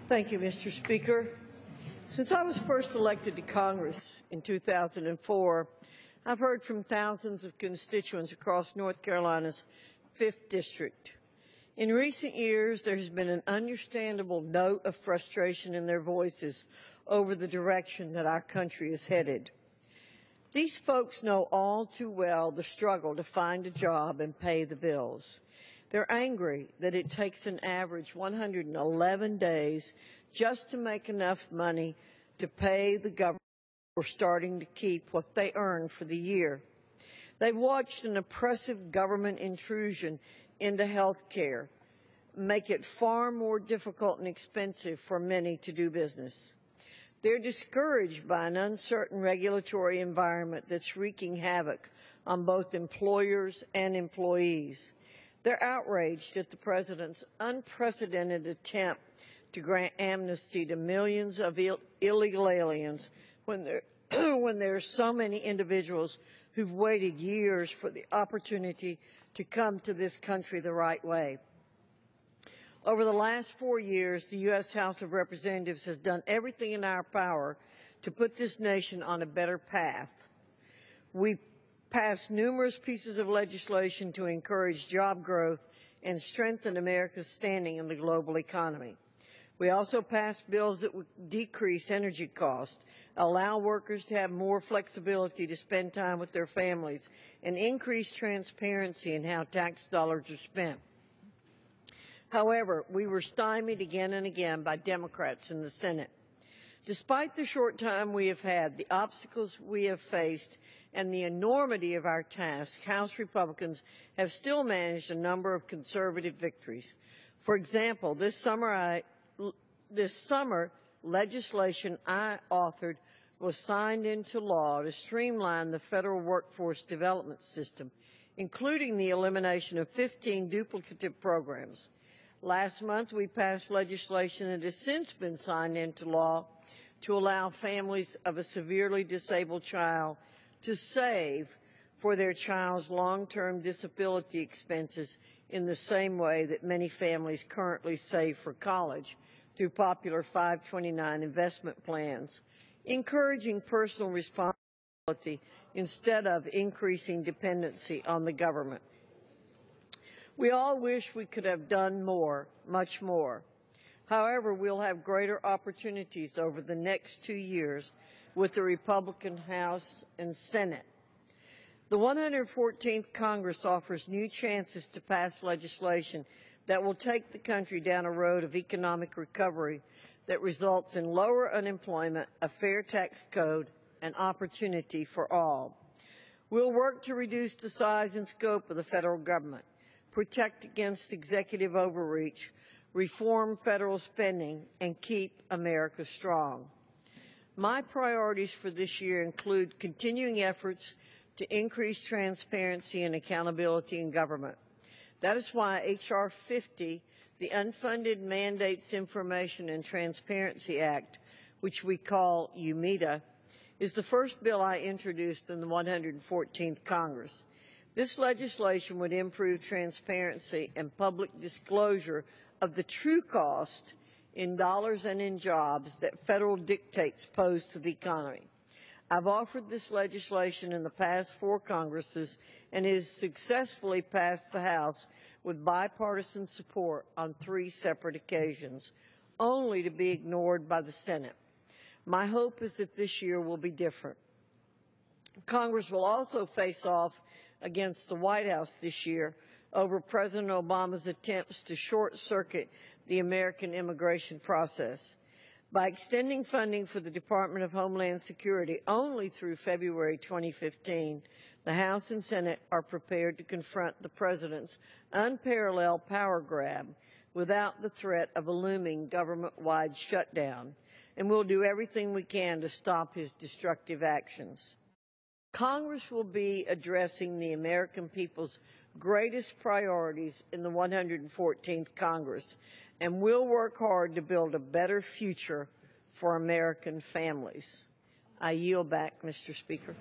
Thank you, Mr. Speaker. Since I was first elected to Congress in 2004, I've heard from thousands of constituents across North Carolina's 5th District. In recent years, there has been an understandable note of frustration in their voices over the direction that our country is headed. These folks know all too well the struggle to find a job and pay the bills. They're angry that it takes an average 111 days just to make enough money to pay the government for starting to keep what they earn for the year. They've watched an oppressive government intrusion into health care make it far more difficult and expensive for many to do business. They're discouraged by an uncertain regulatory environment that's wreaking havoc on both employers and employees. They're outraged at the President's unprecedented attempt to grant amnesty to millions of illegal aliens when there are so many individuals who've waited years for the opportunity to come to this country the right way. Over the last 4 years, the U.S. House of Representatives has done everything in our power to put this nation on a better path. We passed numerous pieces of legislation to encourage job growth and strengthen America's standing in the global economy. We also passed bills that would decrease energy costs, allow workers to have more flexibility to spend time with their families, and increase transparency in how tax dollars are spent. However, we were stymied again and again by Democrats in the Senate. Despite the short time we have had, the obstacles we have faced, and the enormity of our task, House Republicans have still managed a number of conservative victories. For example, this summer, legislation I authored was signed into law to streamline the federal workforce development system, including the elimination of 15 duplicative programs. Last month, we passed legislation that has since been signed into law to allow families of a severely disabled child to save for their child's long-term disability expenses in the same way that many families currently save for college through popular 529 investment plans, encouraging personal responsibility instead of increasing dependency on the government. We all wish we could have done more, much more. However, we'll have greater opportunities over the next 2 years with the Republican House and Senate. The 114th Congress offers new chances to pass legislation that will take the country down a road of economic recovery that results in lower unemployment, a fair tax code, and opportunity for all. We'll work to reduce the size and scope of the federal government, protect against executive overreach, reform federal spending, and keep America strong. My priorities for this year include continuing efforts to increase transparency and accountability in government. That is why H.R. 50, the Unfunded Mandates Information and Transparency Act, which we call UMITA, is the first bill I introduced in the 114th Congress. This legislation would improve transparency and public disclosure of the true cost in dollars and in jobs that federal dictates pose to the economy. I've offered this legislation in the past 4 Congresses, and it has successfully passed the House with bipartisan support on 3 separate occasions, only to be ignored by the Senate. My hope is that this year will be different. Congress will also face off against the White House this year over President Obama's attempts to short-circuit the American immigration process. By extending funding for the Department of Homeland Security only through February 2015, the House and Senate are prepared to confront the President's unparalleled power grab without the threat of a looming government-wide shutdown, and we'll do everything we can to stop his destructive actions. Congress will be addressing the American people's greatest priorities in the 114th Congress, and we'll work hard to build a better future for American families. I yield back, Mr. Speaker.